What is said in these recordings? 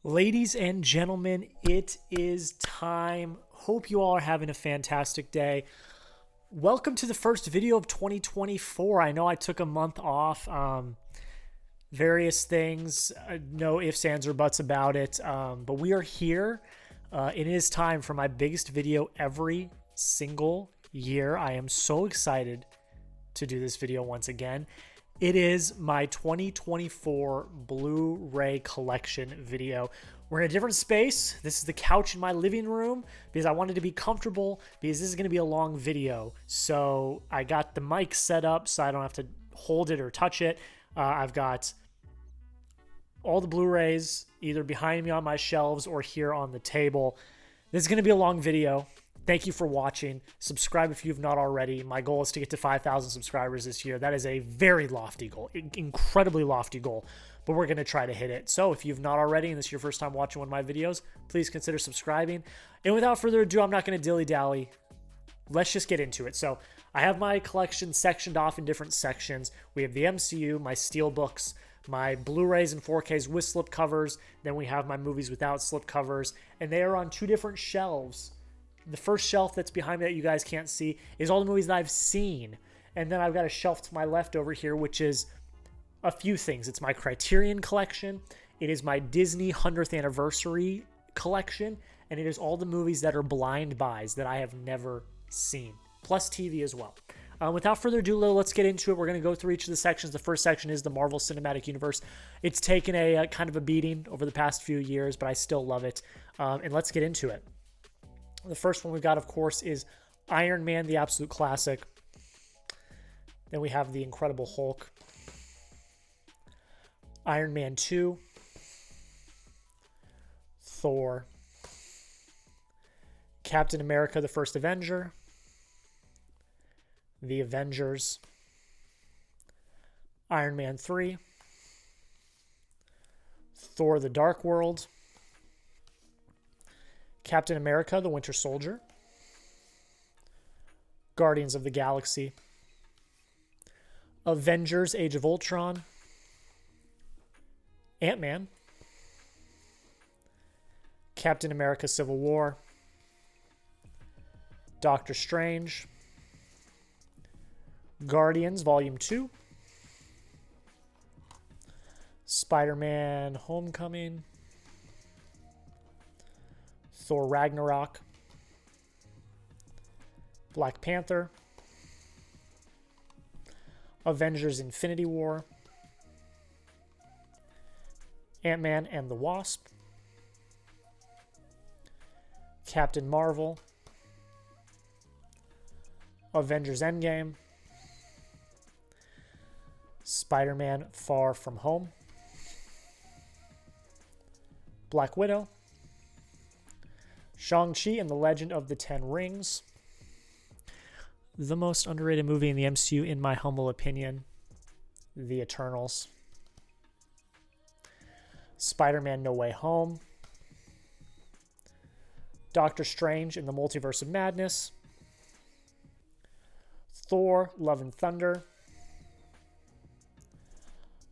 Ladies and gentlemen, it is time. Hope you all are having a fantastic day. Welcome to the first video of 2024. I know I took a month off, various things, no ifs, ands, or buts about it, but we are here. It is time for my biggest video every single year. I am so excited to do this video once again. It is my 2024 Blu-Ray Collection video. We're in a different space. This is the couch in my living room because I wanted to be comfortable because this is going to be a long video. So I got the mic set up so I don't have to hold it or touch it. I've got all the Blu-rays either behind me on my shelves or here on the table. This is going to be a long video. Thank you for watching. Subscribe if you've not already. My goal is to get to 5,000 subscribers this year. That is a very lofty goal, incredibly lofty goal, but we're going to try to hit it. So if you've not already and this is your first time watching one of my videos, please consider subscribing. And without further ado, I'm not going to dilly-dally. Let's just get into it. So I have my collection sectioned off in different sections. We have the MCU, my steelbooks, my Blu-rays and 4Ks with slip covers. Then we have my movies without slip covers, and they are on two different shelves. The first shelf that's behind me that you guys can't see is all the movies that I've seen. And then I've got a shelf to my left over here, which is a few things. It's my Criterion collection. It is my Disney 100th anniversary collection. And it is all the movies that are blind buys that I have never seen, plus TV as well. Without further ado, let's get into it. We're going to go through each of the sections. The first section is the Marvel Cinematic Universe. It's taken a kind of a beating over the past few years, but I still love it. And let's get into it. The first one we've got, of course, is Iron Man, the absolute classic. Then we have the Incredible Hulk. Iron Man 2. Thor. Captain America, the First Avenger. The Avengers. Iron Man 3. Thor, the Dark World. Captain America, the Winter Soldier. Guardians of the Galaxy. Avengers, Age of Ultron. Ant-Man. Captain America, Civil War. Doctor Strange. Guardians, Volume 2. Spider-Man, Homecoming. Thor Ragnarok, Black Panther, Avengers Infinity War, Ant-Man and the Wasp, Captain Marvel, Avengers Endgame, Spider-Man Far From Home, Black Widow, Shang-Chi and the Legend of the Ten Rings. The most underrated movie in the MCU, in my humble opinion. The Eternals. Spider-Man No Way Home. Doctor Strange in the Multiverse of Madness. Thor, Love and Thunder.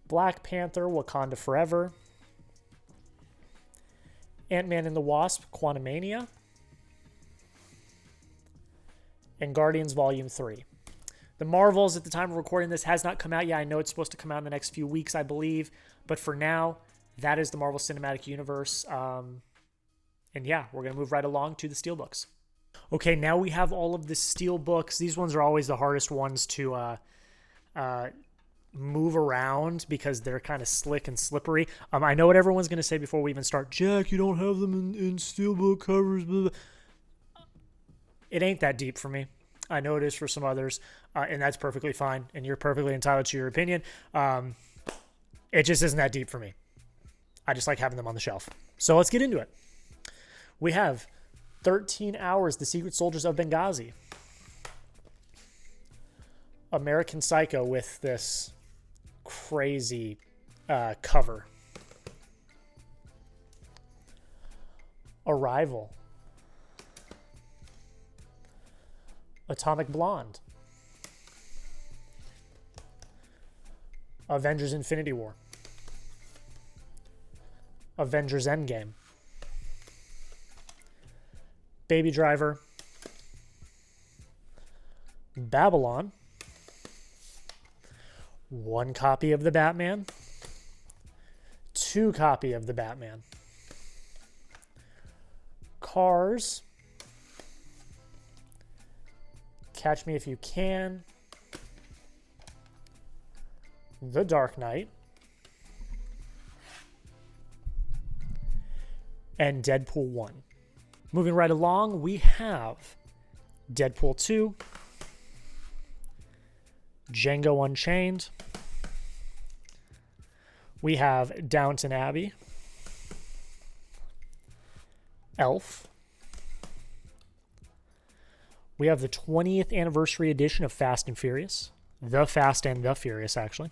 Black Panther, Wakanda Forever. Ant-Man and the Wasp, Quantumania, and Guardians Volume 3. The Marvels, at the time of recording this, has not come out yet. I know it's supposed to come out in the next few weeks, I believe. But for now, that is the Marvel Cinematic Universe. And yeah, we're going to move right along to the Steelbooks. Okay, now we have all of the Steelbooks. These ones are always the hardest ones to move around because they're kind of slick and slippery. I know what everyone's going to say before we even start. Jack, you don't have them in steelbook covers. Blah, blah. It ain't that deep for me. I know it is for some others, and that's perfectly fine, and you're perfectly entitled to your opinion. It just isn't that deep for me. I just like having them on the shelf. So let's get into it. We have 13 Hours, The Secret Soldiers of Benghazi. American Psycho with this crazy cover. Arrival. Atomic Blonde. Avengers Infinity War. Avengers Endgame, Baby Driver, Babylon, one copy of the Batman, two copy of the Batman, Cars, Catch Me If You Can, The Dark Knight, and Deadpool 1. Moving right along, we have Deadpool 2, Django Unchained, we have Downton Abbey, Elf, we have the 20th anniversary edition of Fast and Furious, The Fast and the Furious, actually.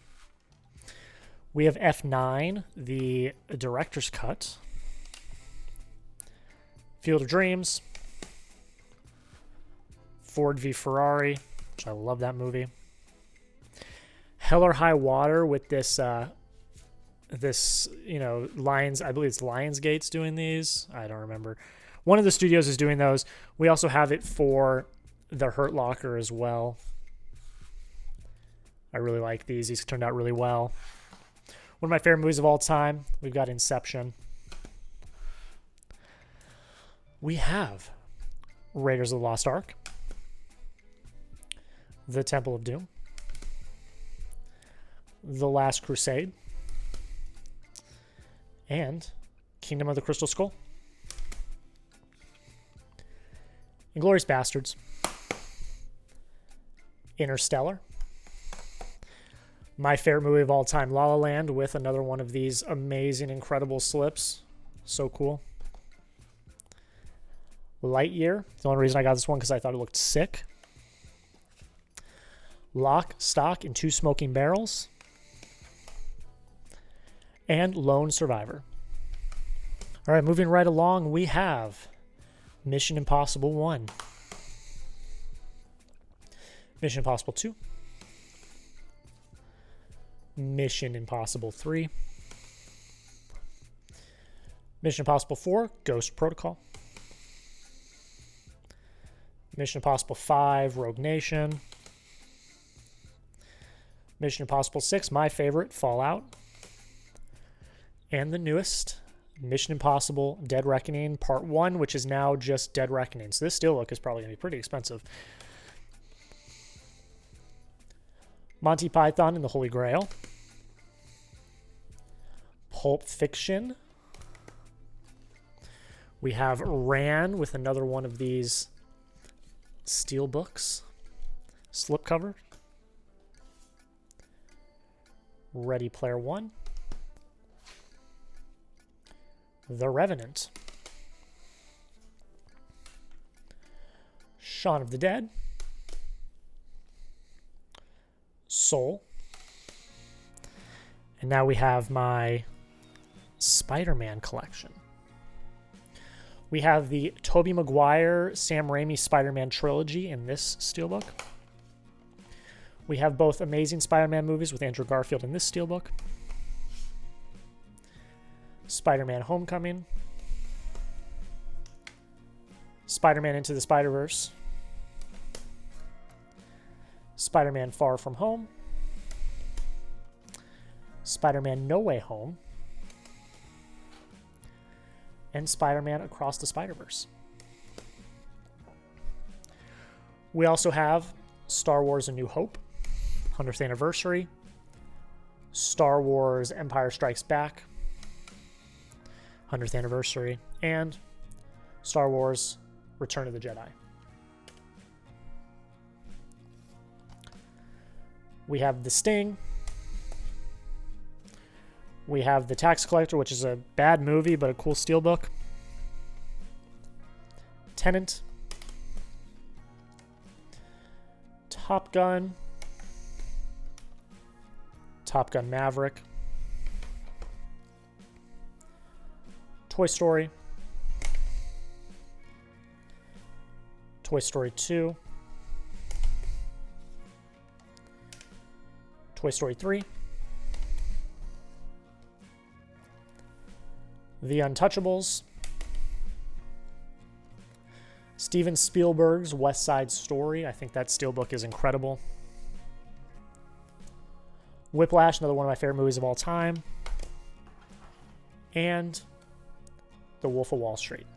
We have F9, the director's cut, Field of Dreams, Ford v Ferrari, which I love that movie. Hell or High Water with this, Lions, I believe it's Lionsgate's doing these. I don't remember. One of the studios is doing those. We also have it for The Hurt Locker as well. I really like these. These turned out really well. One of my favorite movies of all time, we've got Inception. We have Raiders of the Lost Ark, The Temple of Doom, The Last Crusade, and Kingdom of the Crystal Skull. Inglourious Bastards, Interstellar, my favorite movie of all time, La La Land, with another one of these amazing, incredible slips. So cool. Lightyear. The only reason I got this one because I thought it looked sick. Lock, Stock, and Two Smoking Barrels. And Lone Survivor. All right, moving right along, we have Mission Impossible 1. Mission Impossible 2. Mission Impossible 3. Mission Impossible 4, Ghost Protocol. Mission Impossible 5, Rogue Nation. Mission Impossible 6, my favorite, Fallout. And the newest, Mission Impossible Dead Reckoning Part 1, which is now just Dead Reckoning. So this steelbook is probably going to be pretty expensive. Monty Python and the Holy Grail. Pulp Fiction. We have Ran with another one of these steelbooks. Slipcover. Ready Player One. The Revenant. Shaun of the Dead. Soul. And now we have my Spider-Man collection. We have the Tobey Maguire, Sam Raimi Spider-Man trilogy in this steelbook. We have both Amazing Spider-Man movies with Andrew Garfield in this steelbook. Spider-Man Homecoming. Spider-Man Into the Spider-Verse. Spider-Man Far From Home. Spider-Man No Way Home. And Spider-Man Across the Spider-Verse. We also have Star Wars A New Hope, 100th anniversary. Star Wars Empire Strikes Back, 100th anniversary. And Star Wars Return of the Jedi. We have The Sting. We have The Tax Collector, which is a bad movie, but a cool steelbook. Tenet. Top Gun. Top Gun Maverick. Toy Story. Toy Story 2. Toy Story 3. The Untouchables, Steven Spielberg's West Side Story. I think that steelbook is incredible. Whiplash, another one of my favorite movies of all time. And The Wolf of Wall Street.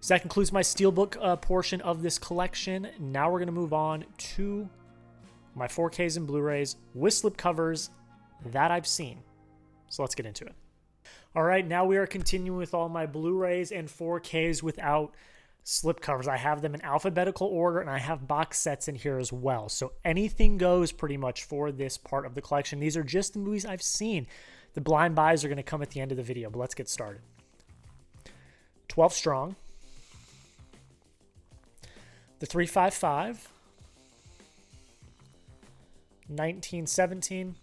So that concludes my steelbook portion of this collection. Now we're going to move on to my 4Ks and Blu-rays with slipcovers that I've seen. So let's get into it. All right, now we are continuing with all my Blu-rays and 4Ks without slipcovers. I have them in alphabetical order, and I have box sets in here as well. So anything goes pretty much for this part of the collection. These are just the movies I've seen. The blind buys are going to come at the end of the video, but let's get started. 12 Strong, The 355, 1917,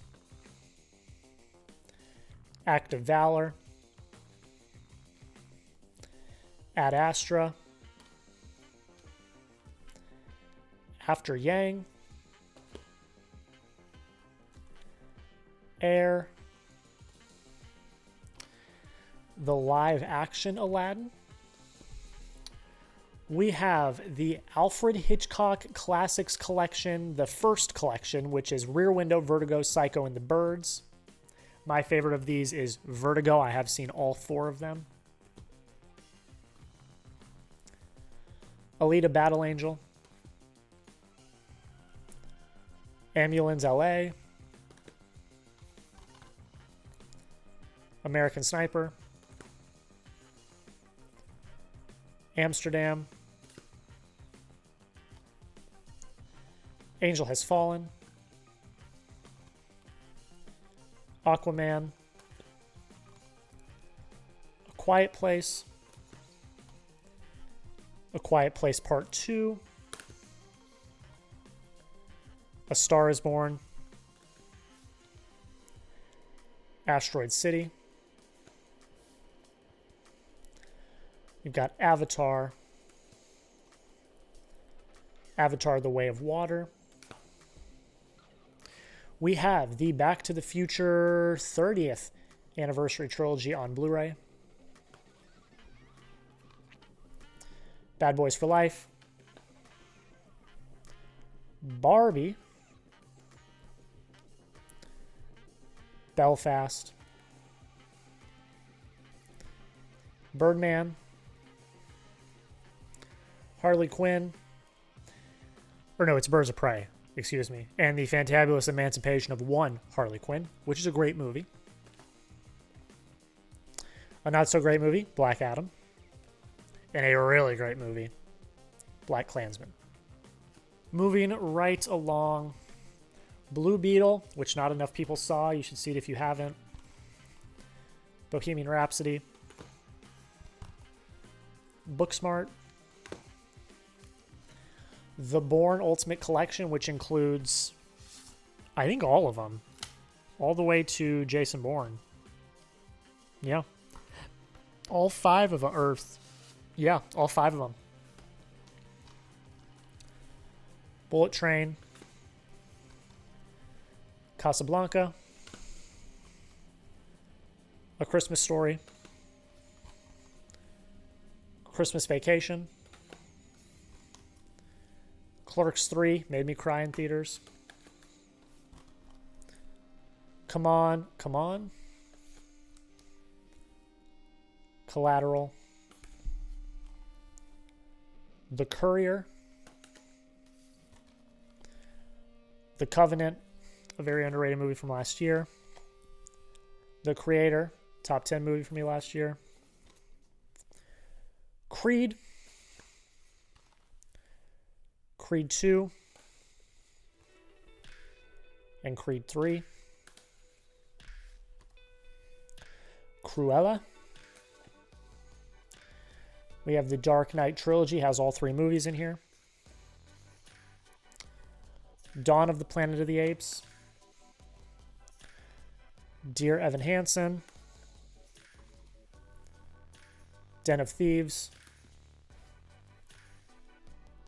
Act of Valor, Ad Astra, After Yang, Air, the live action Aladdin. We have the Alfred Hitchcock Classics Collection, the first collection, which is Rear Window, Vertigo, Psycho, and the Birds. My favorite of these is Vertigo. I have seen all 4 of them. Alita Battle Angel, Ambulance LA, American Sniper, Amsterdam, Angel Has Fallen, Aquaman, A Quiet Place, A Quiet Place Part 2, A Star Is Born, Asteroid City. We've got Avatar, Avatar: The Way of Water. We have the Back to the Future 30th Anniversary Trilogy on Blu-ray. Bad Boys for Life. Barbie. Belfast. Birdman. Harley Quinn. Or no, it's Birds of Prey. Excuse me. And The Fantabulous Emancipation of One Harley Quinn, which is a great movie. A not-so-great movie, Black Adam. And a really great movie, Black Klansman. Moving right along, Blue Beetle, which not enough people saw. You should see it if you haven't. Bohemian Rhapsody. Booksmart. The Bourne Ultimate Collection, which includes, I think, all of them. All the way to Jason Bourne. Yeah. All 5 of them. Yeah, all 5 of them. Bullet Train. Casablanca. A Christmas Story. Christmas Vacation. Clerks 3 made me cry in theaters. Come On, Come On. Collateral. The Courier. The Covenant, a very underrated movie from last year. The Creator, top 10 movie for me last year. Creed. Creed 2. And Creed 3. Cruella. We have the Dark Knight trilogy, has all 3 movies in here. Dawn of the Planet of the Apes. Dear Evan Hansen. Den of Thieves.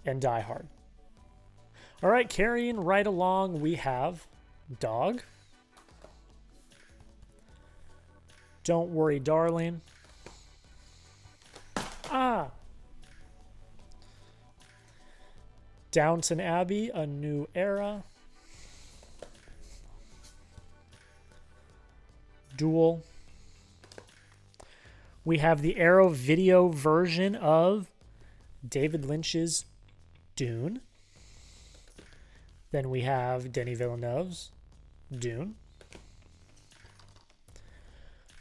And Die Hard. All right, carrying right along, we have Dog. Don't Worry, Darling. Downton Abbey, A New Era. Duel. We have the Arrow video version of David Lynch's Dune. Then we have Denis Villeneuve's Dune.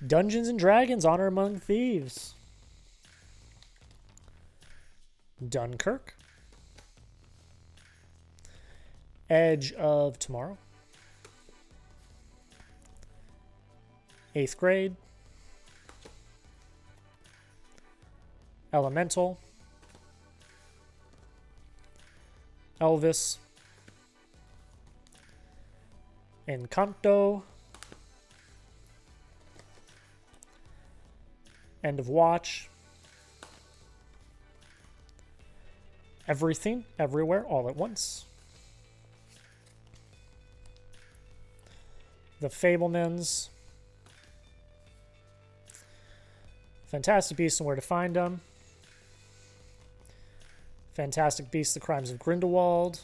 Dungeons and Dragons, Honor Among Thieves. Dunkirk. Edge of Tomorrow. 8th Grade. Elemental. Elvis. Encanto. End of Watch. Everything, Everywhere, All at Once. The Fabelmans. Fantastic Beasts and Where to Find Them. Fantastic Beasts, The Crimes of Grindelwald.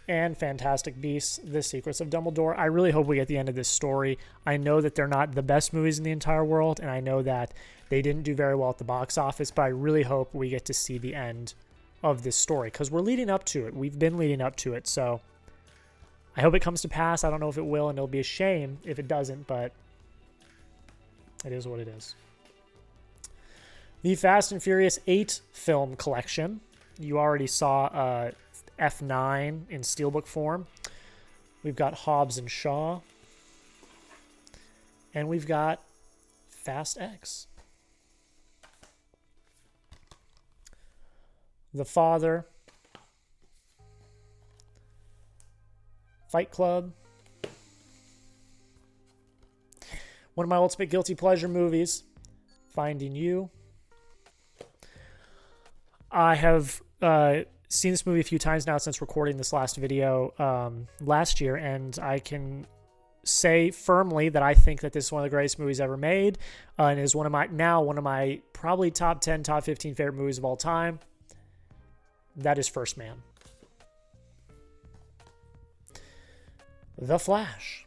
And Fantastic Beasts, The Secrets of Dumbledore. I really hope we get the end of this story. I know that they're not the best movies in the entire world, and I know that they didn't do very well at the box office, but I really hope we get to see the end of this story, because we're leading up to it. We've been leading up to it, so I hope it comes to pass. I don't know if it will, and it'll be a shame if it doesn't, but it is what it is. The Fast and Furious 8 film collection. You already saw F9 in steelbook form. We've got Hobbs and Shaw. And we've got Fast X. The Father. Fight Club. One of my ultimate guilty pleasure movies, Finding You. I have seen this movie a few times now since recording this last video last year, and I can say firmly that I think that this is one of the greatest movies ever made, and is one of my probably top 10, top 15 favorite movies of all time. That is First Man. The Flash.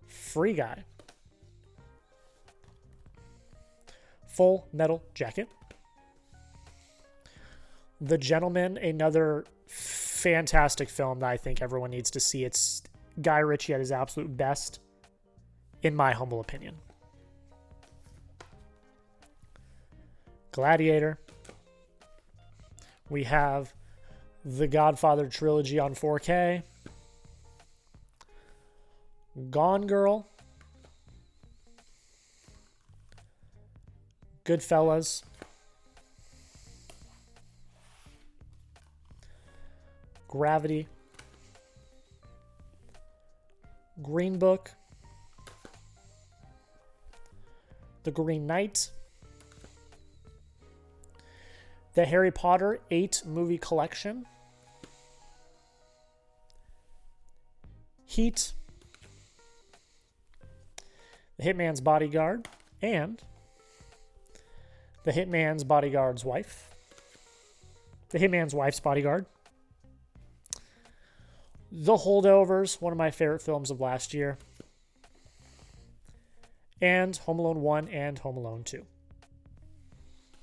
Free Guy. Full Metal Jacket. The Gentleman, another fantastic film that I think everyone needs to see. It's Guy Ritchie at his absolute best, in my humble opinion. Gladiator. We have the Godfather trilogy on 4K. Gone Girl. Goodfellas. Gravity. Green Book. The Green Knight. The Harry Potter 8 movie collection. Heat. The Hitman's Bodyguard. And The Hitman's Bodyguard's Wife. The Hitman's Wife's Bodyguard. The Holdovers, one of my favorite films of last year. And Home Alone 1 and Home Alone 2. All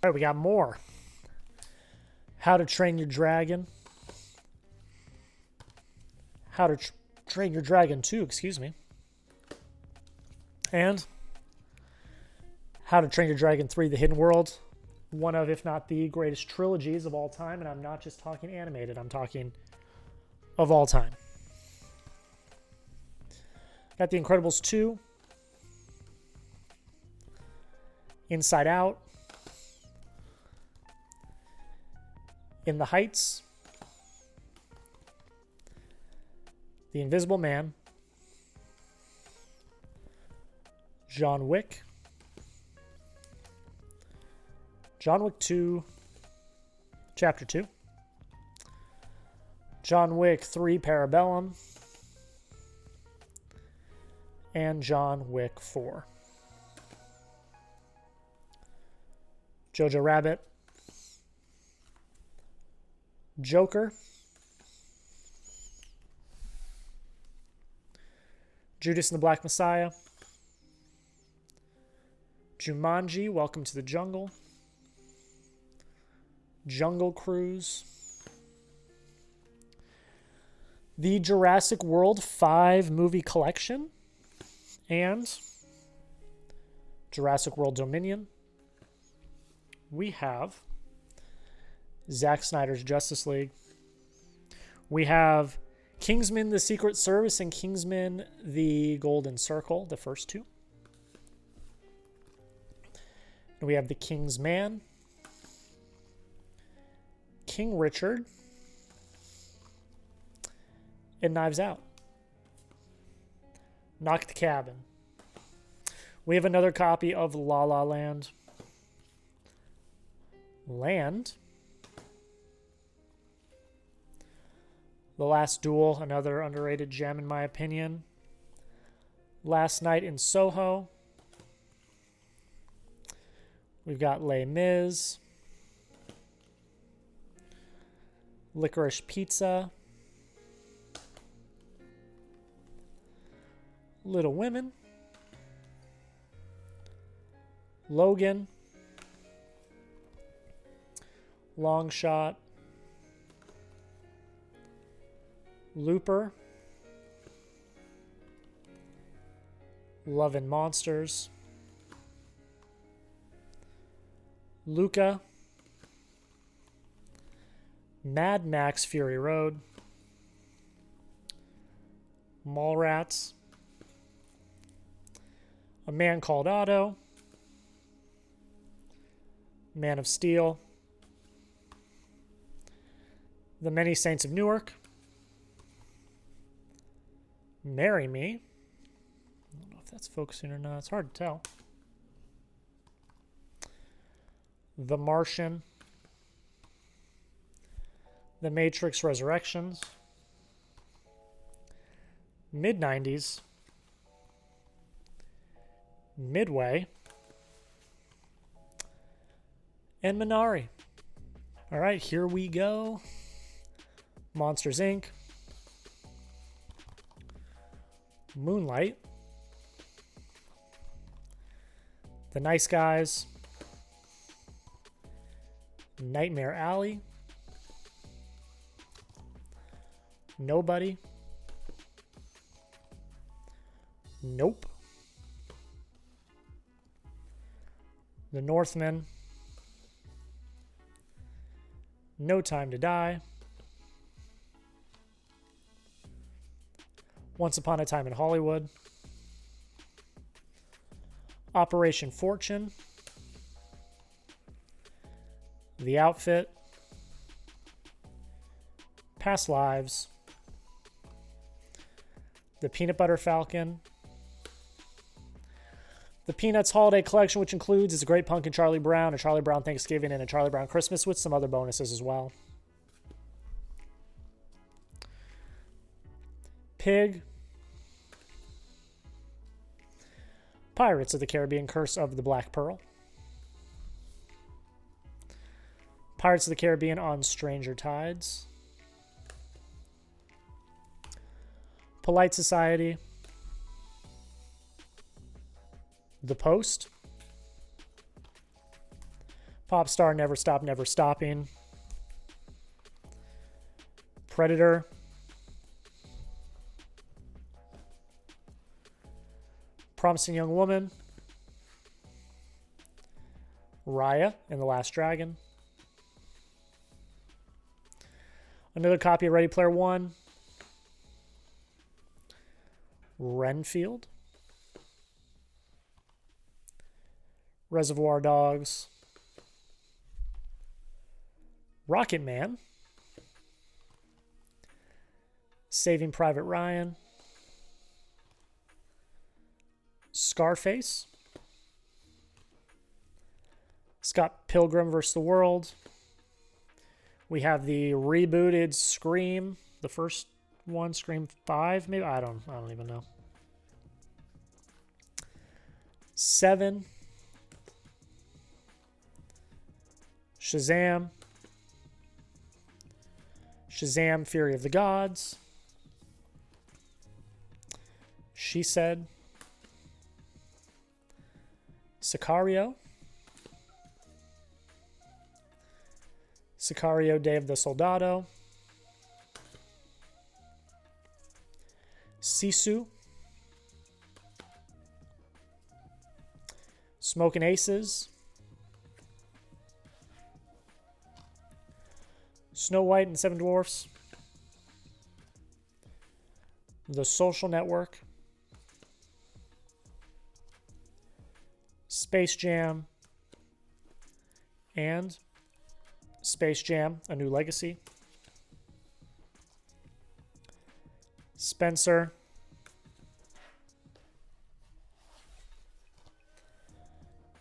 right, we got more. How to Train Your Dragon. How to Train Your Dragon 2, excuse me. And How to Train Your Dragon 3, The Hidden World. One of, if not the greatest trilogies of all time. And I'm not just talking animated. I'm talking of all time. Got The Incredibles 2. Inside Out. In the Heights. The Invisible Man. John Wick. John Wick 2, Chapter 2. John Wick 3, Parabellum. and John Wick 4. Jojo Rabbit, Joker, Judas and the Black Messiah, Jumanji, Welcome to the Jungle, Jungle Cruise, the Jurassic World 5 movie collection, and Jurassic World Dominion. We have Zack Snyder's Justice League. We have Kingsman: The Secret Service and Kingsman: The Golden Circle, the first two. And we have The King's Man, King Richard, and Knives Out. Knock the Cabin. We have another copy of La La Land. Land. The Last Duel, another underrated gem in my opinion. Last Night in Soho. We've got Les Mis. Licorice Pizza. Little Women. Logan. Long Shot. Looper. Love and Monsters. Luca. Mad Max Fury Road. Mallrats. A Man Called Otto. Man of Steel. The Many Saints of Newark. Marry Me. I don't know if that's focusing or not. It's hard to tell. The Martian. The Matrix Resurrections. Mid-90s. Midway. And Minari. All right, here we go. Monsters, Inc. Moonlight. The Nice Guys. Nightmare Alley. Nobody. Nope. The Northman. No Time to Die. Once Upon a Time in Hollywood. Operation Fortune. The Outfit. Past Lives. The Peanut Butter Falcon. The Peanuts Holiday Collection, which includes It's a Great Pumpkin Charlie Brown, a Charlie Brown Thanksgiving, and a Charlie Brown Christmas with some other bonuses as well. Pig. Pirates of the Caribbean, Curse of the Black Pearl. Pirates of the Caribbean on Stranger Tides. Polite Society. The Post. Popstar Never Stop, Never Stopping. Predator. Promising Young Woman. Raya and the Last Dragon. Another copy of Ready Player One. Renfield. Reservoir Dogs. Rocket Man. Saving Private Ryan. Scarface. Scott Pilgrim vs. the World. We have the rebooted Scream, the first one, Scream 5, maybe? I don't even know. 7, Shazam, Shazam! Fury of the Gods, She Said, Sicario, Sicario Day of the Soldado, Sisu, Smokin' Aces, Snow White and the Seven Dwarfs, The Social Network, Space Jam, and Space Jam: A New Legacy, Spencer,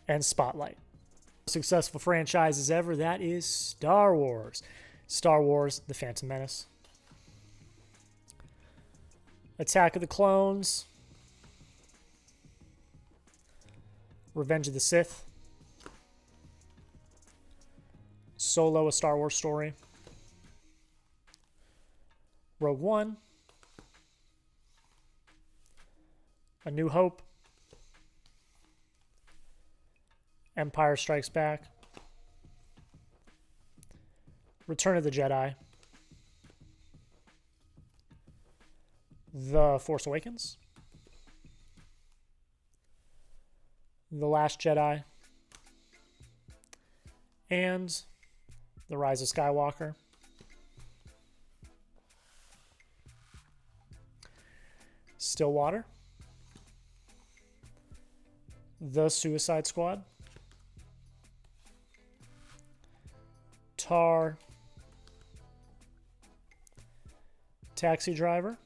and Spotlight. Successful franchises ever, that is Star Wars. Star Wars: The Phantom Menace, Attack of the Clones, Revenge of the Sith, Solo: A Star Wars Story, Rogue One, A New Hope, Empire Strikes Back, Return of the Jedi, The Force Awakens, The Last Jedi, and The Rise of Skywalker. Stillwater, The Suicide Squad, Tar, Taxi Driver,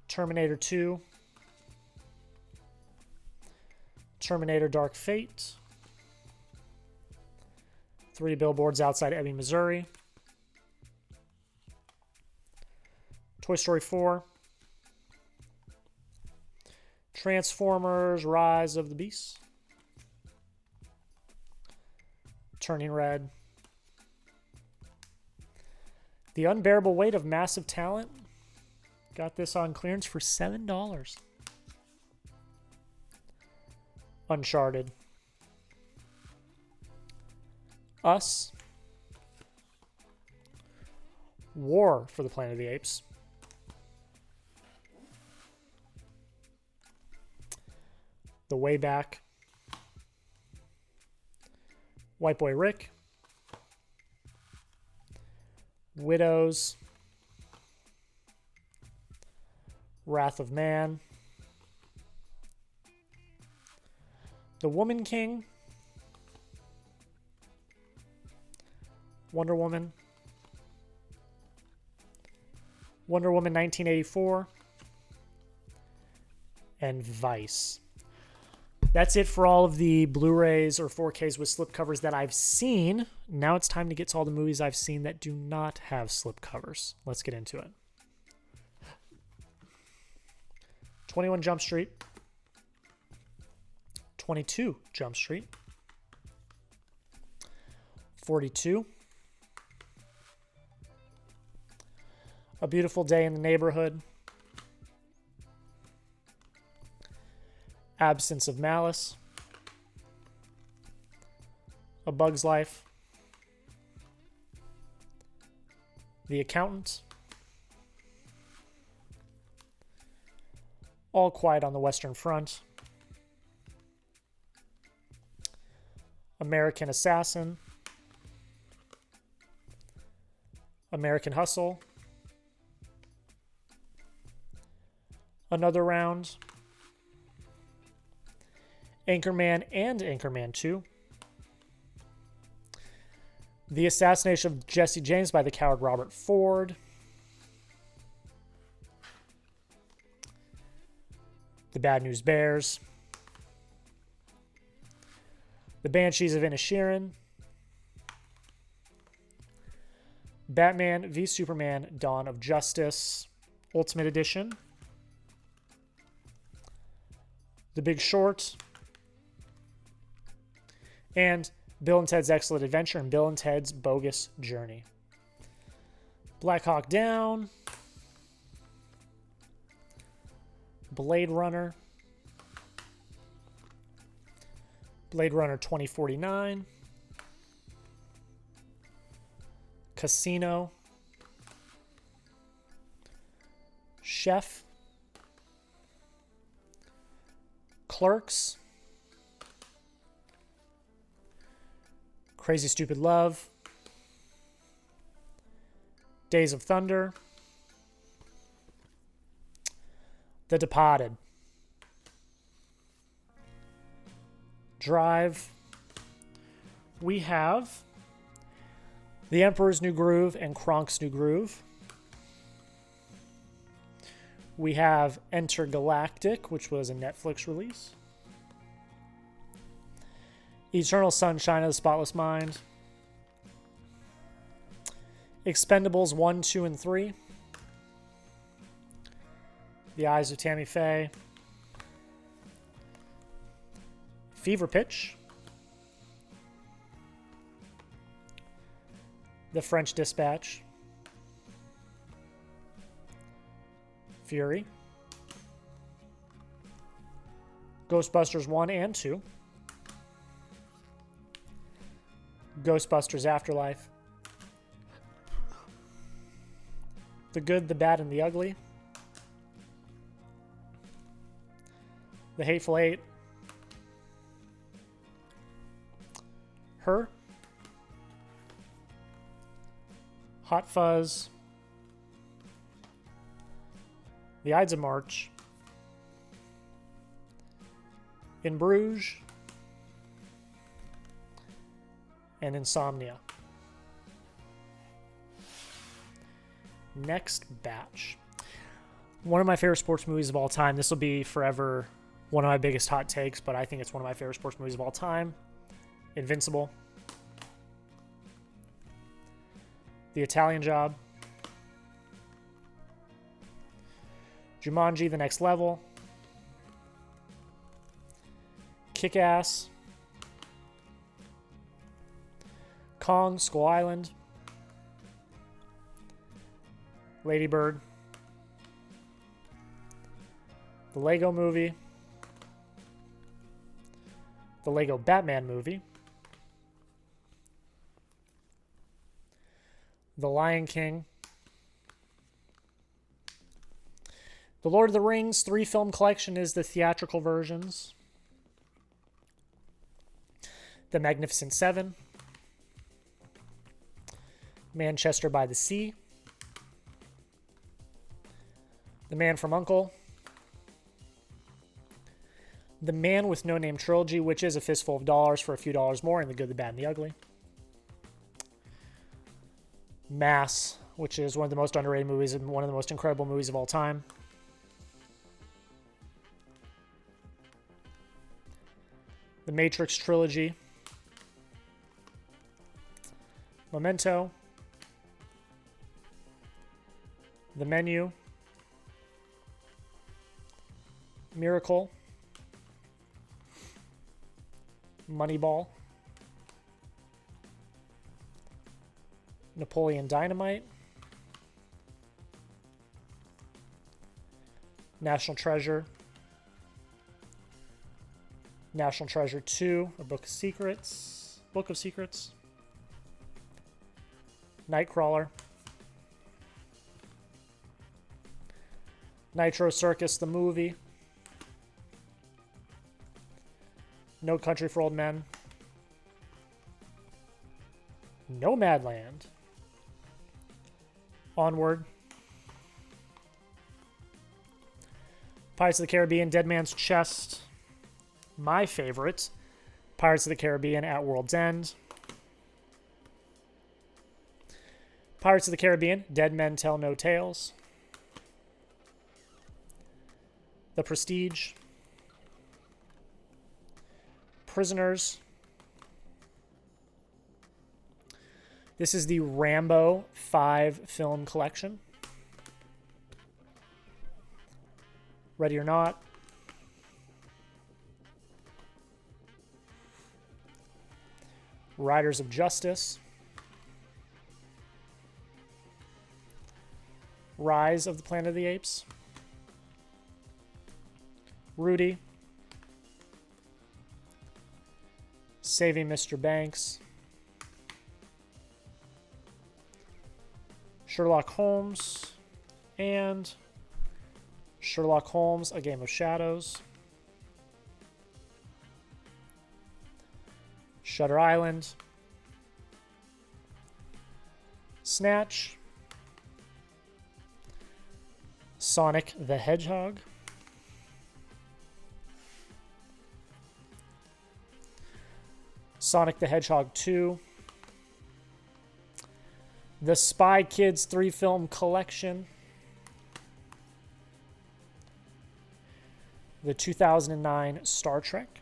Terminator 2, Terminator Dark Fate, 3 Billboards Outside Ebbing, Missouri, Toy Story 4, Transformers: Rise of the Beasts, Turning Red, The Unbearable Weight of Massive Talent. Got this on clearance for $7. Uncharted, Us, War for the Planet of the Apes, The Way Back, White Boy Rick, Widows, Wrath of Man, The Woman King, Wonder Woman, Wonder Woman 1984, and Vice. That's it for all of the Blu-rays or 4Ks with slipcovers that I've seen. Now it's time to get to all the movies I've seen that do not have slipcovers. Let's get into it. 21 Jump Street, 22 Jump Street, 42, A Beautiful Day in the Neighborhood, Absence of Malice, A Bug's Life, The Accountant, All Quiet on the Western Front, American Assassin, American Hustle, Another Round, Anchorman and Anchorman 2, The Assassination of Jesse James by the Coward Robert Ford, The Bad News Bears, The Banshees of Inisherin, Batman v Superman: Dawn of Justice Ultimate Edition, The Big Short, and Bill and Ted's Excellent Adventure and Bill and Ted's Bogus Journey. Black Hawk Down, Blade Runner, Blade Runner 2049, Casino, Chef, Clerks, Crazy Stupid Love, Days of Thunder, The Departed, Drive. We have The Emperor's New Groove and Kronk's New Groove. We have Intergalactic, which was a Netflix release. Eternal Sunshine of the Spotless Mind. Expendables 1, 2, and 3. The Eyes of Tammy Faye. Fever Pitch. The French Dispatch. Fury. Ghostbusters 1 and 2. Ghostbusters Afterlife. The Good, the Bad, and the Ugly. The Hateful Eight. Her. Hot Fuzz. The Ides of March. In Bruges. And Insomnia. Next batch. One of my favorite sports movies of all time. This will be forever one of my biggest hot takes, but I think it's one of my favorite sports movies of all time. Invincible. The Italian Job. Jumanji: The Next Level. Kick-Ass. Kong, Skull Island. Lady Bird. The Lego Movie. The Lego Batman Movie. The Lion King. The Lord of the Rings 3-film collection is the theatrical versions. The Magnificent Seven. Manchester by the Sea. The Man from U.N.C.L.E. The Man with No Name trilogy, which is a fistful of dollars for a few dollars more, and The Good, the Bad, and the Ugly. Mass, which is one of the most underrated movies and one of the most incredible movies of all time. The Matrix trilogy. Memento. The Menu. Miracle. Moneyball. Napoleon Dynamite. National Treasure. National Treasure 2, A Book of Secrets. Book of Secrets. Nightcrawler. Nitro Circus, the movie. No Country for Old Men. Nomadland. Onward. Pirates of the Caribbean, Dead Man's Chest. My favorite, Pirates of the Caribbean at World's End. Pirates of the Caribbean, Dead Men Tell No Tales. The Prestige. Prisoners. This is the Rambo 5 film collection. Ready or Not. Riders of Justice, Rise of the Planet of the Apes, Rudy, Saving Mr. Banks, Sherlock Holmes, and Sherlock Holmes, A Game of Shadows, Shutter Island, Snatch, Sonic the Hedgehog, Sonic the Hedgehog 2, the Spy Kids 3-film collection, the 2009 Star Trek,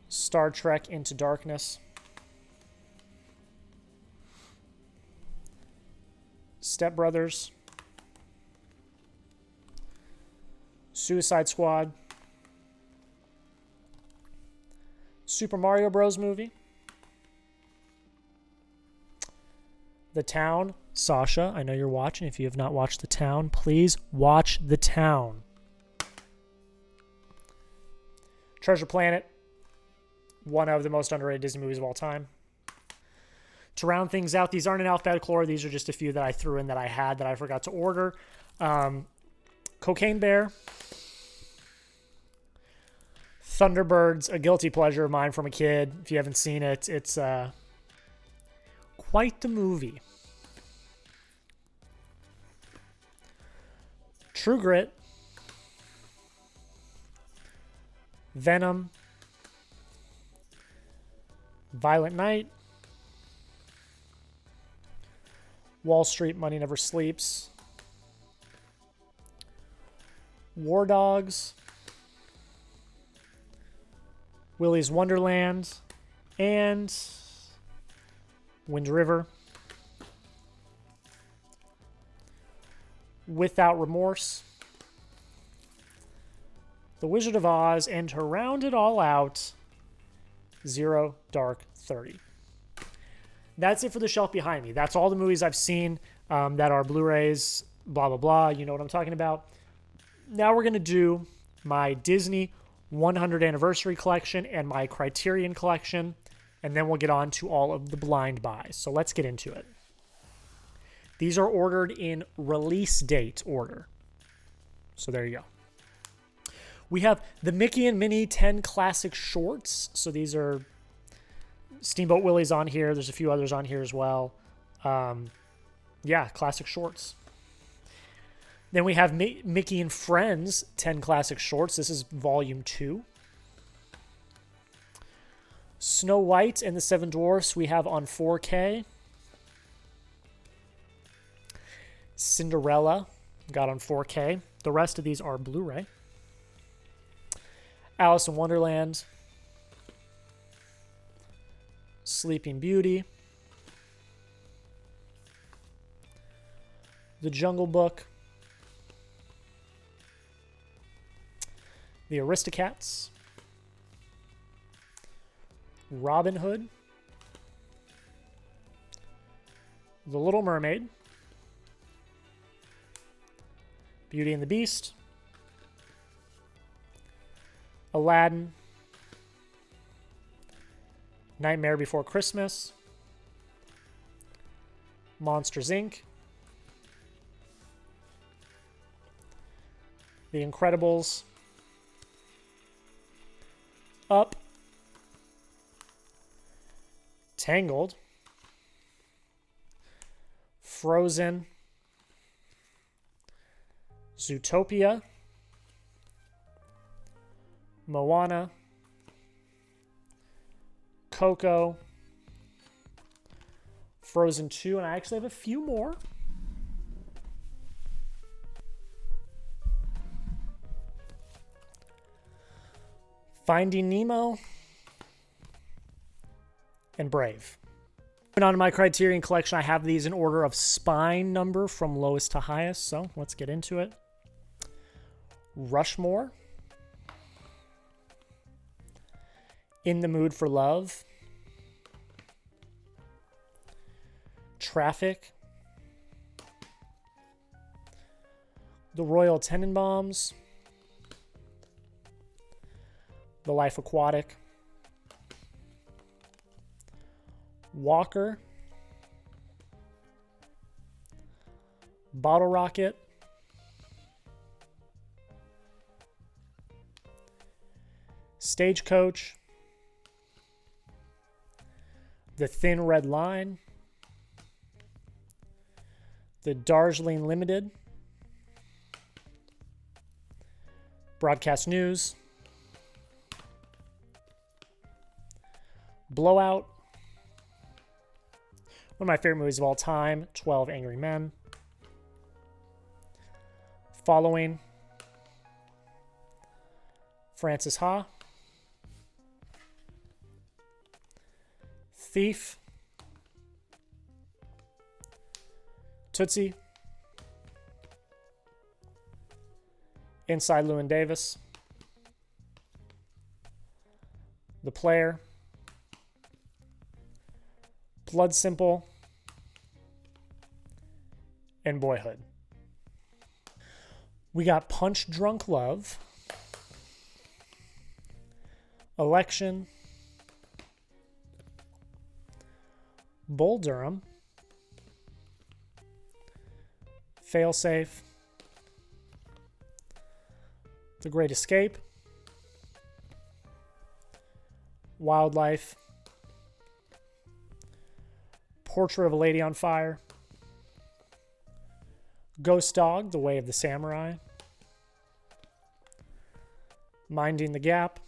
Star Trek Into Darkness, Step Brothers, Suicide Squad, Super Mario Bros. Movie, The Town. Sasha, I know you're watching. If you have not watched The Town, please watch The Town. Treasure Planet, one of the most underrated Disney movies of all time. To round things out, these aren't in alphabetical order. These are just a few that I threw in that I had that I forgot to order. Cocaine Bear, Thunderbirds, a guilty pleasure of mine from a kid. If you haven't seen it, it's quite the movie. True Grit, Venom, Violent Night, Wall Street, Money Never Sleeps, War Dogs, Willy's Wonderland, and Wind River. Without Remorse, The Wizard of Oz, and to round it all out, Zero Dark 30. That's it for the shelf behind me. That's all the movies I've seen that are Blu-rays, blah, blah, blah. You know what I'm talking about. Now we're going to do my Disney 100 Anniversary Collection and my Criterion Collection, and then we'll get on to all of the blind buys. So let's get into it. These are ordered in release date order. So there you go. We have the Mickey and Minnie 10 Classic Shorts. So these are Steamboat Willie's on here. There's a few others on here as well. Yeah, Classic Shorts. Then we have Mickey and Friends 10 Classic Shorts. This is Volume 2. Snow White and the Seven Dwarfs we have on 4K. Cinderella got on 4K. The rest of these are Blu-ray. Alice in Wonderland. Sleeping Beauty. The Jungle Book. The Aristocats. Robin Hood. The Little Mermaid. Beauty and the Beast. Aladdin. Nightmare Before Christmas. Monsters, Inc. The Incredibles. Up. Tangled. Frozen. Zootopia. Moana. Coco. Frozen 2, and I actually have a few more. Finding Nemo. And Brave. Moving on to my Criterion Collection, I have these in order of spine number from lowest to highest, so let's get into it. Rushmore. In the Mood for Love, Traffic, The Royal Tenenbaums, The Life Aquatic, Walker, Bottle Rocket, Stagecoach, The Thin Red Line, The Darjeeling Limited, Broadcast News, Blowout, one of my favorite movies of all time, 12 Angry Men, Following, Francis Ha, Thief, Tootsie, Inside Llewyn Davis, The Player, Blood Simple, and Boyhood. We got Punch Drunk Love, Election, Bull Durham, Failsafe, The Great Escape, Wildlife, Portrait of a Lady on Fire, Ghost Dog, The Way of the Samurai, Minding the Gap,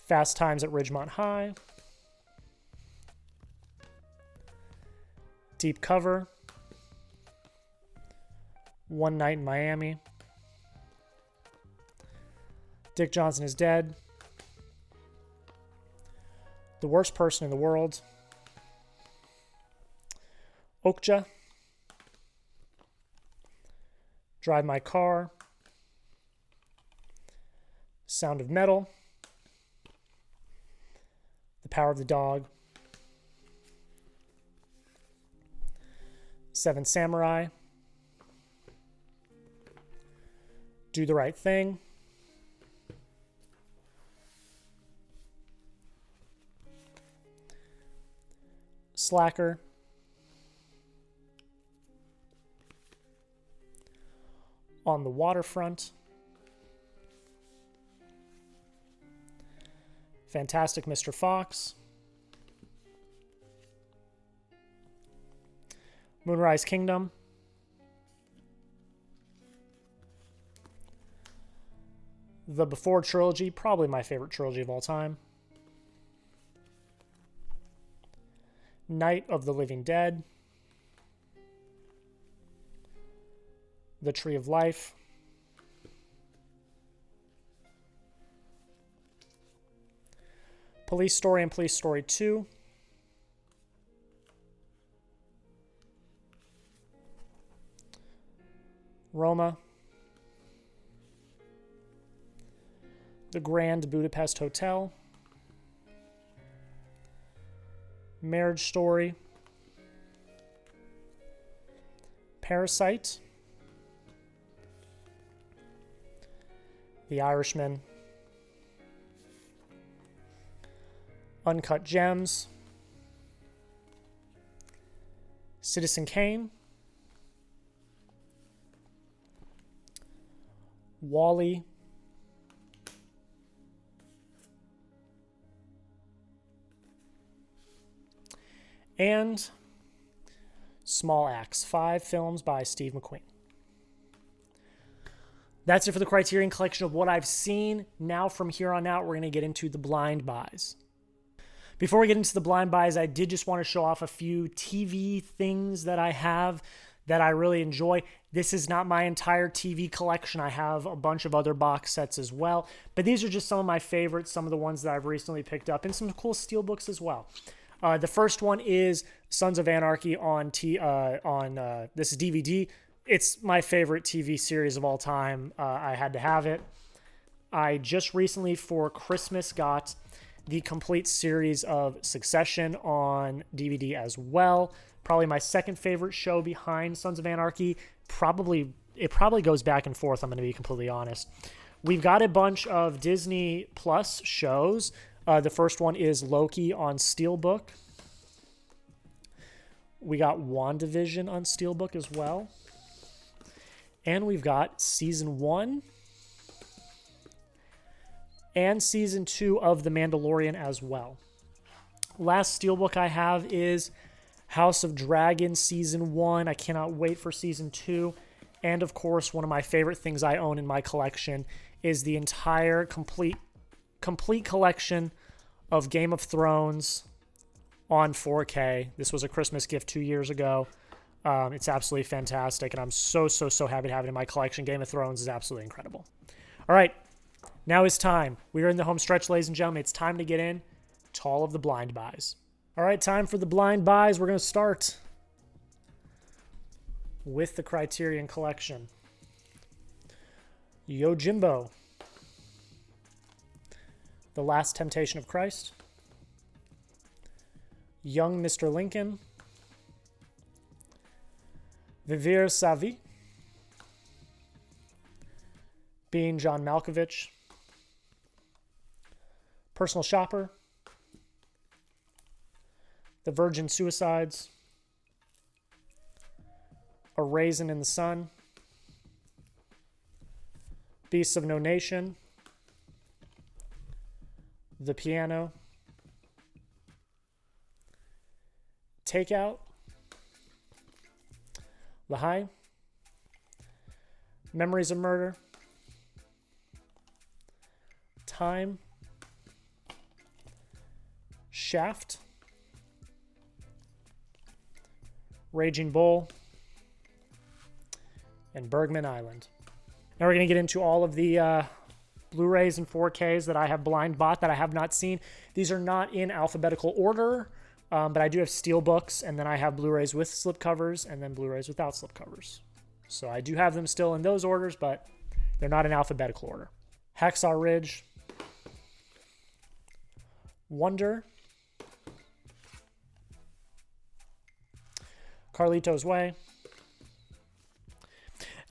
Fast Times at Ridgemont High, Deep Cover, One Night in Miami, Dick Johnson is Dead, The Worst Person in the World, Okja, Drive My Car, Sound of Metal, The Power of the Dog, Seven Samurai, Do the Right Thing, Slacker, On the Waterfront, Fantastic Mr. Fox, Moonrise Kingdom, the Before trilogy, probably my favorite trilogy of all time, Night of the Living Dead, The Tree of Life, Police Story and Police Story 2, Roma, The Grand Budapest Hotel, Marriage Story, Parasite, The Irishman, Uncut Gems, Citizen Kane, Wall-E, and Small Axe, 5 films by Steve McQueen. That's it for the Criterion Collection of what I've seen. Now from here on out, we're going to get into the blind buys. Before we get into the blind buys, I did just want to show off a few TV things that I have that I really enjoy. This is not my entire TV collection. I have a bunch of other box sets as well, but these are just some of my favorites, some of the ones that I've recently picked up, and some cool steelbooks as well. The first one is Sons of Anarchy on this is DVD. It's my favorite TV series of all time. I had to have it. I just recently for Christmas got the complete series of Succession on DVD as well. Probably my second favorite show behind Sons of Anarchy. It probably goes back and forth, I'm going to be completely honest. We've got a bunch of Disney Plus shows. The first one is Loki on Steelbook. We got WandaVision on Steelbook as well. And we've got Season 1 and Season 2 of The Mandalorian as well. Last Steelbook I have is House of Dragon Season 1. I cannot wait for Season 2. And, of course, one of my favorite things I own in my collection is the entire complete collection of Game of Thrones on 4K. This was a Christmas gift 2 years ago. It's absolutely fantastic, and I'm so happy to have it in my collection. Game of Thrones is absolutely incredible. All right, now is time. We are in the home stretch, ladies and gentlemen. It's time to get in to all of the blind buys. All right, time for the blind buys. We're going to start with the Criterion Collection. Yojimbo, The Last Temptation of Christ, Young Mr. Lincoln, Vivre sa vie, Being John Malkovich, Personal Shopper, The Virgin Suicides, A Raisin in the Sun, Beasts of No Nation, The Piano, Takeout, Lahai, Memories of Murder, Time, Shaft, Raging Bull, and Bergman Island. Now we're going to get into all of the Blu-rays and 4Ks that I have blind bought that I have not seen. These are not in alphabetical order, but I do have steelbooks, and then I have Blu-rays with slipcovers, and then Blu-rays without slipcovers. So I do have them still in those orders, but they're not in alphabetical order. Hacksaw Ridge, Wonder, Carlito's Way.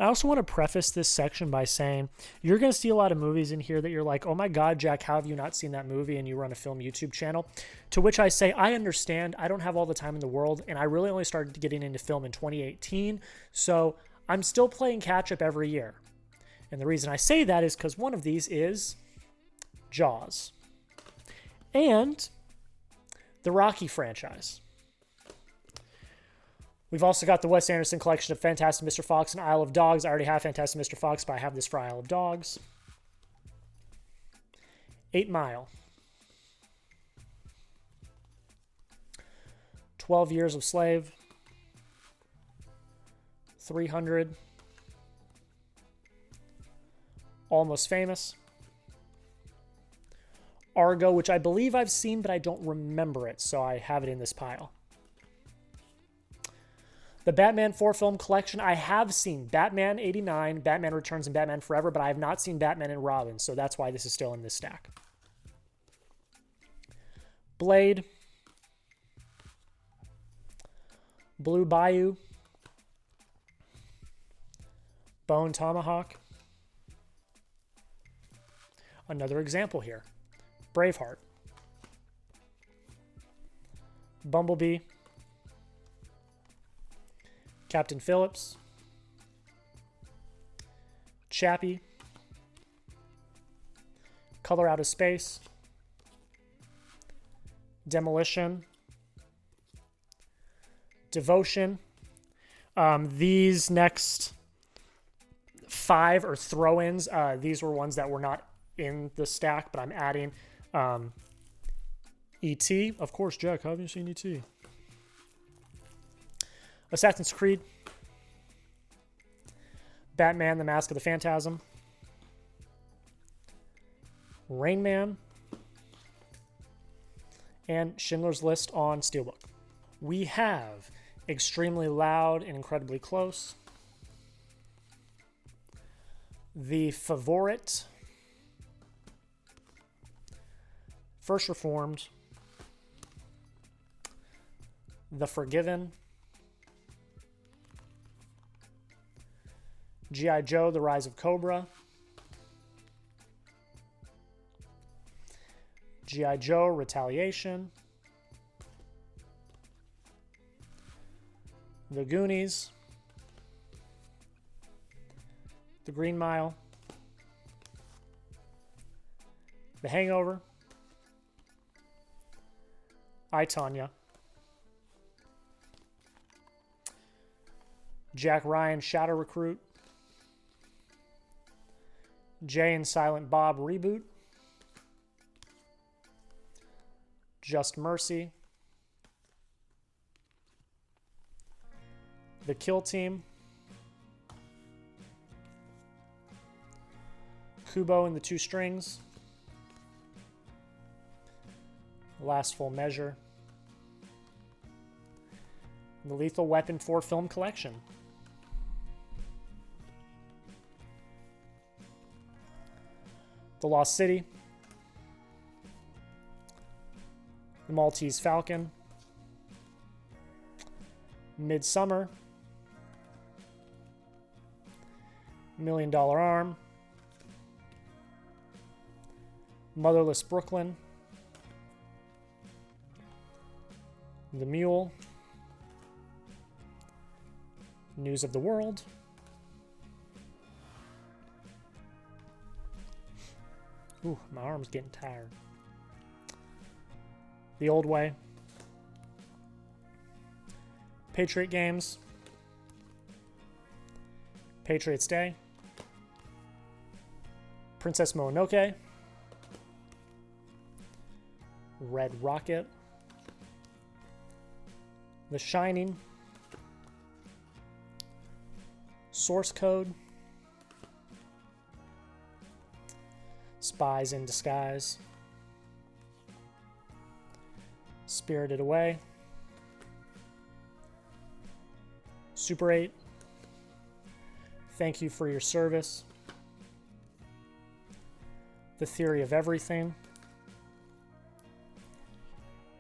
I also want to preface this section by saying you're going to see a lot of movies in here that you're like, oh my God, Jack, how have you not seen that movie? And you run a film YouTube channel. To which I say, I understand. I don't have all the time in the world. And I really only started getting into film in 2018. So I'm still playing catch up every year. And the reason I say that is because one of these is Jaws and the Rocky franchise. We've also got the Wes Anderson collection of Fantastic Mr. Fox and Isle of Dogs. I already have Fantastic Mr. Fox, but I have this for Isle of Dogs. 8 Mile. 12 Years of Slave. 300. Almost Famous. Argo, which I believe I've seen, but I don't remember it, so I have it in this pile. The Batman 4-film collection, I have seen Batman 89, Batman Returns, and Batman Forever, but I have not seen Batman and Robin, so that's why this is still in this stack. Blade. Blue Bayou. Bone Tomahawk. Another example here. Braveheart. Bumblebee. Captain Phillips, Chappie, Color Out of Space, Demolition, Devotion. These next 5 are throw-ins. These were ones that were not in the stack, but I'm adding E.T. Of course, Jack, how have you seen E.T.? Assassin's Creed, Batman, The Mask of the Phantasm, Rain Man, and Schindler's List on Steelbook. We have Extremely Loud and Incredibly Close, The Favorite, First Reformed, The Forgiven, G.I. Joe, The Rise of Cobra, G.I. Joe, Retaliation, The Goonies, The Green Mile, The Hangover, I, Tonya, Jack Ryan, Shadow Recruit, Jay and Silent Bob Reboot, Just Mercy, The Kill Team, Kubo and the Two Strings, Last Full Measure, the Lethal Weapon 4 film collection. The Lost City, The Maltese Falcon, Midsummer, $1 Million Arm, Motherless Brooklyn, The Mule, News of the World, ooh, my arm's getting tired. The Old Way, Patriot Games, Patriots Day, Princess Mononoke, Red Rocket, The Shining, Source Code, Spies in Disguise, Spirited Away, Super 8, Thank You for Your Service, The Theory of Everything,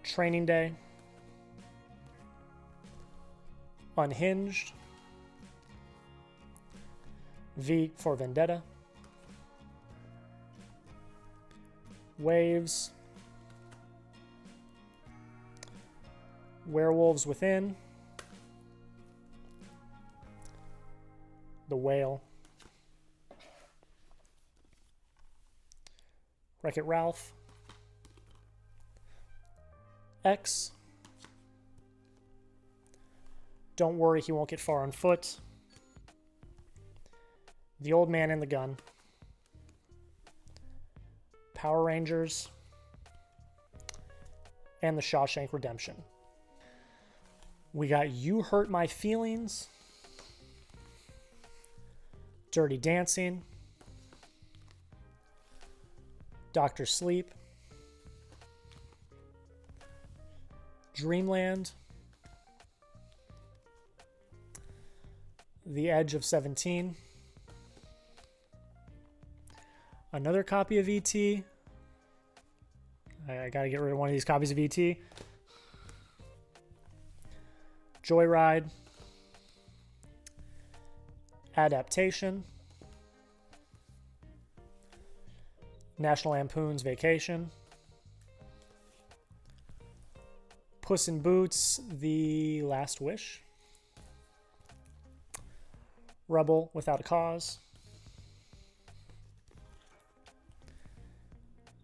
Training Day, Unhinged, V for Vendetta, Waves, Werewolves Within, The Whale, Wreck-It Ralph, X, Don't Worry, He Won't Get Far on Foot, The Old Man and the Gun, Power Rangers, and The Shawshank Redemption. We got You Hurt My Feelings, Dirty Dancing, Dr. Sleep, Dreamland, The Edge of 17, another copy of E.T. I gotta get rid of one of these copies of E.T. Joyride, Adaptation, National Lampoon's Vacation, Puss in Boots, The Last Wish, Rebel Without a Cause,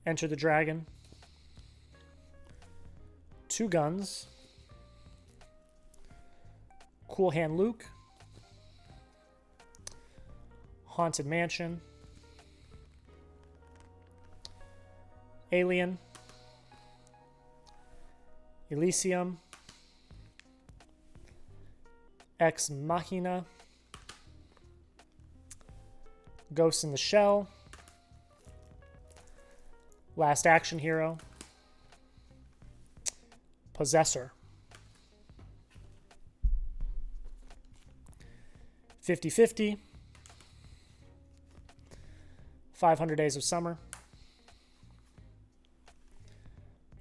Enter the Dragon, Two Guns, Cool Hand Luke, Haunted Mansion, Alien, Elysium, Ex Machina, Ghost in the Shell, Last Action Hero, Possessor, 50/50, 500 Days of Summer,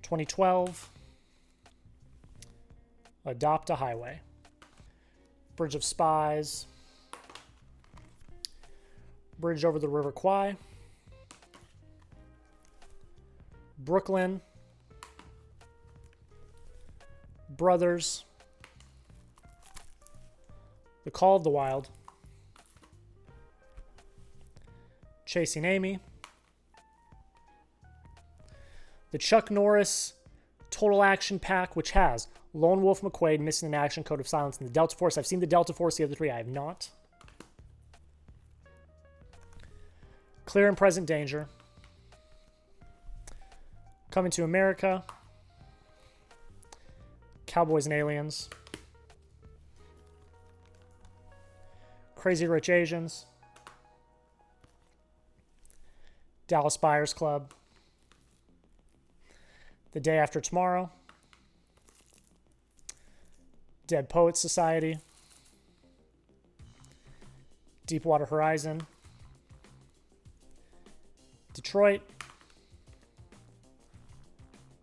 2012, Adopt a Highway. Bridge of Spies, Bridge over the River Kwai, Brooklyn, Brothers, The Call of the Wild, Chasing Amy, the Chuck Norris Total Action Pack, which has Lone Wolf McQuaid, Missing in Action, Code of Silence, and the Delta Force. I've seen the Delta Force, the other three I have not. Clear and Present Danger, Coming to America, Cowboys and Aliens, Crazy Rich Asians, Dallas Buyers Club, The Day After Tomorrow, Dead Poets Society, Deepwater Horizon, Detroit,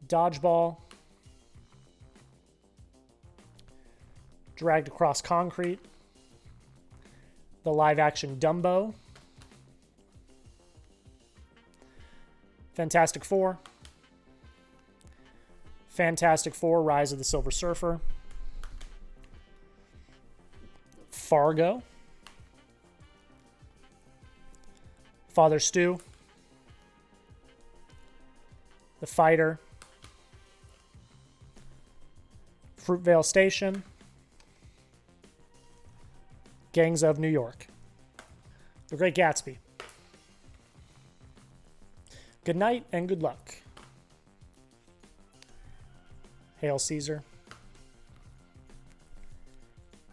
Dodgeball, Dragged Across Concrete, the live-action Dumbo, Fantastic Four, Fantastic Four, Rise of the Silver Surfer, Fargo, Father Stu, The Fighter, Fruitvale Station, Gangs of New York, The Great Gatsby. Good night and good luck. Hail Caesar,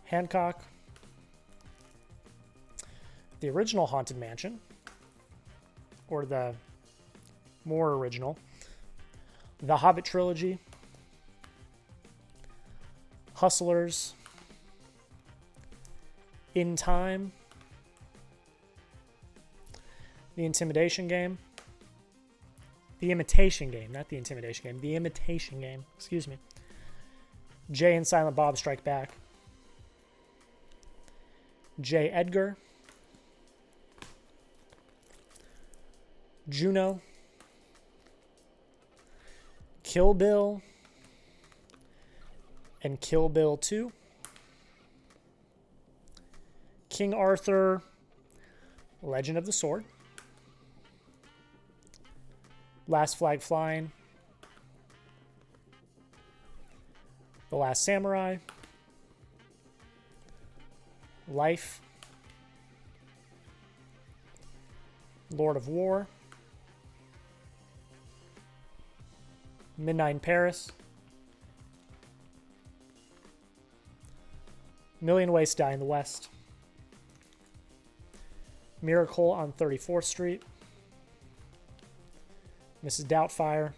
Hancock, the original Haunted Mansion, or the more original, The Hobbit Trilogy, Hustlers, In Time, The Intimidation Game, The Imitation Game, not The Intimidation Game, The Imitation Game, excuse me, Jay and Silent Bob Strike Back, J. Edgar, Juno, Kill Bill, and Kill Bill 2, King Arthur, Legend of the Sword, Last Flag Flying, The Last Samurai, Life, Lord of War, Midnight in Paris, Million Ways to Die in the West, Miracle on 34th Street, Mrs. Doubtfire,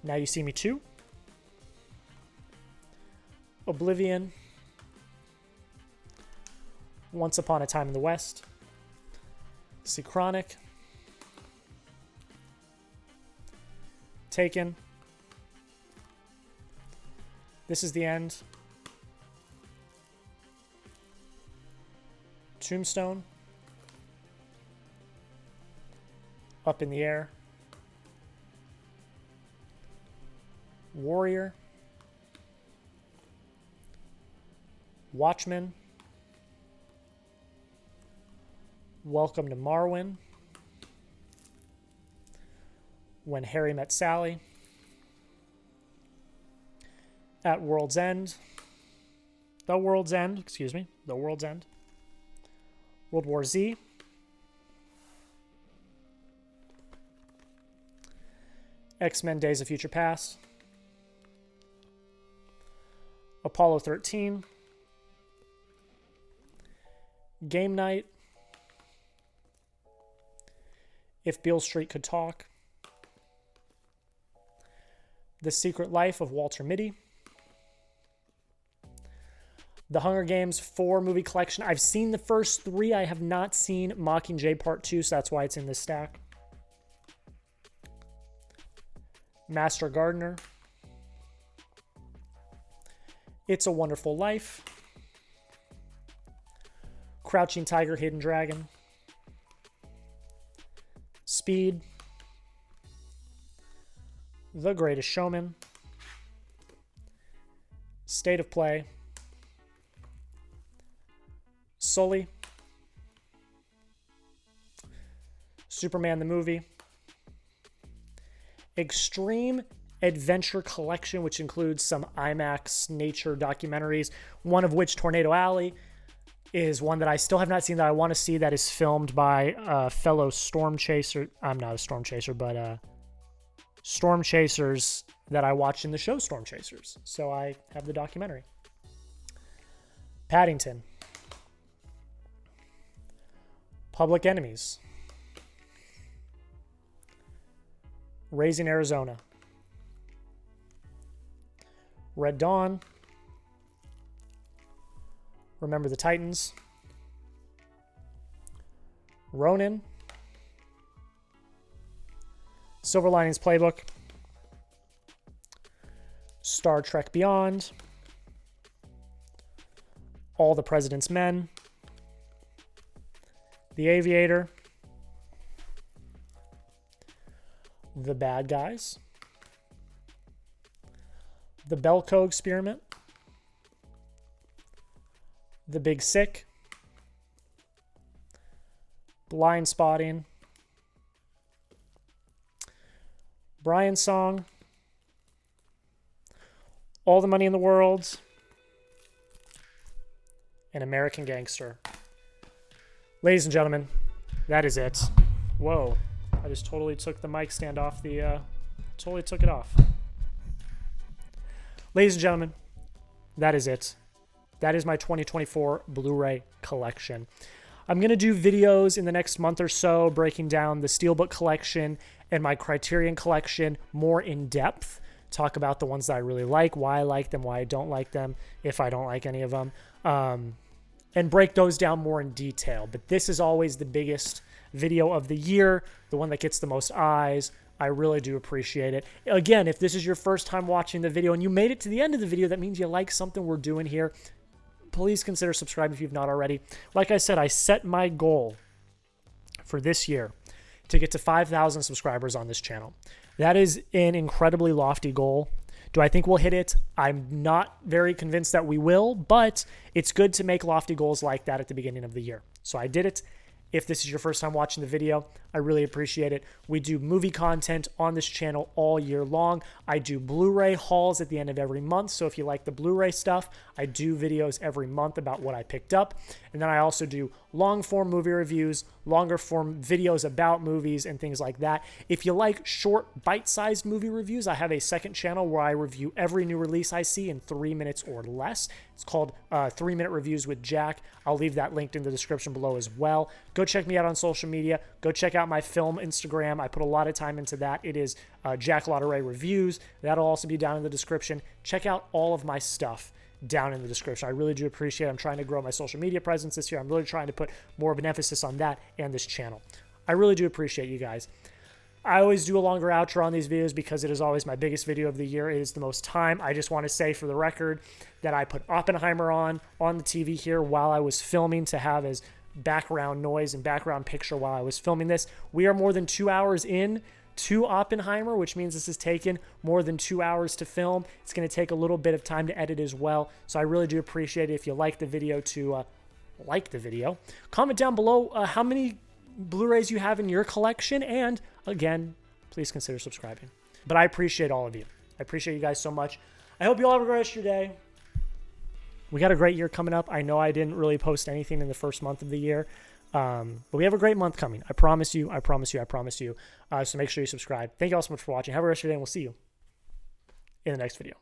Now You See Me Too, Oblivion, Once Upon a Time in the West, Synchronic, Taken, This Is the End, Tombstone, Up in the Air, Warrior, Watchmen, Welcome to Marwen, When Harry Met Sally, At World's End, The World's End, excuse me, The World's End, World War Z, X-Men Days of Future Past, Apollo 13, Game Night, If Beale Street Could Talk, The Secret Life of Walter Mitty, The Hunger Games 4 movie collection. I've seen the first 3. I have not seen Mockingjay Part 2, so that's why it's in this stack. Master Gardener, It's a Wonderful Life, Crouching Tiger, Hidden Dragon, Speed, The Greatest Showman, State of Play, Sully, Superman the Movie, Extreme Adventure Collection, which includes some IMAX nature documentaries, one of which, Tornado Alley, is one that I still have not seen that I want to see, that is filmed by a fellow storm chaser. I'm not a storm chaser, but storm chasers that I watched in the show Storm Chasers. So I have the documentary. Paddington, Public Enemies, Raising Arizona, Red Dawn, Remember the Titans, Ronin, Silver Linings Playbook, Star Trek Beyond, All the President's Men, The Aviator, The Bad Guys, The Belko Experiment, The Big Sick, Blind Spotting, Brian's Song, All the Money in the World, and American Gangster. Ladies and gentlemen, that is it. Whoa, I just totally took the mic stand off totally took it off. Ladies and gentlemen, that is it. That is my 2024 Blu-ray collection. I'm going to do videos in the next month or so breaking down the Steelbook collection and my Criterion collection more in depth. Talk about the ones that I really like, why I like them, why I don't like them, if I don't like any of them, and break those down more in detail. But this is always the biggest video of the year, the one that gets the most eyes. I really do appreciate it. Again, if this is your first time watching the video and you made it to the end of the video, that means you like something we're doing here. Please consider subscribing if you've not already. Like I said, I set my goal for this year to get to 5,000 subscribers on this channel. That is an incredibly lofty goal. Do I think we'll hit it? I'm not very convinced that we will, but it's good to make lofty goals like that at the beginning of the year. So I did it. If this is your first time watching the video, I really appreciate it. We do movie content on this channel all year long. I do Blu-ray hauls at the end of every month. So if you like the Blu-ray stuff, I do videos every month about what I picked up. And then I also do long-form movie reviews, longer-form videos about movies and things like that. If you like short, bite-sized movie reviews, I have a second channel where I review every new release I see in 3 minutes or less. It's called 3 Minute Reviews with Jack. I'll leave that linked in the description below as well. Go check me out on social media. Go check out my film Instagram. I put a lot of time into that. It is Jack Lotteray Reviews. That'll also be down in the description. Check out all of my stuff down in the description. I really do appreciate it. I'm trying to grow my social media presence this year. I'm really trying to put more of an emphasis on that and this channel. I really do appreciate you guys. I always do a longer outro on these videos because it is always my biggest video of the year. It is the most time. I just want to say for the record that I put Oppenheimer on the TV here while I was filming to have as background noise and background picture while I was filming this. We are more than 2 hours in to Oppenheimer, which means this has taken more than 2 hours to film. It's going to take a little bit of time to edit as well. So I really do appreciate it if you like the video to like the video. Comment down below how many Blu-rays you have in your collection, and again, please consider subscribing. But I appreciate all of you. I appreciate you guys so much. I hope you all have a great rest of your day. We got a great year coming up. I know I didn't really post anything in the first month of the year, but we have a great month coming. I promise you. I promise you. I promise you. So make sure you subscribe. Thank you all so much for watching. Have a great rest of your day, and we'll see you in the next video.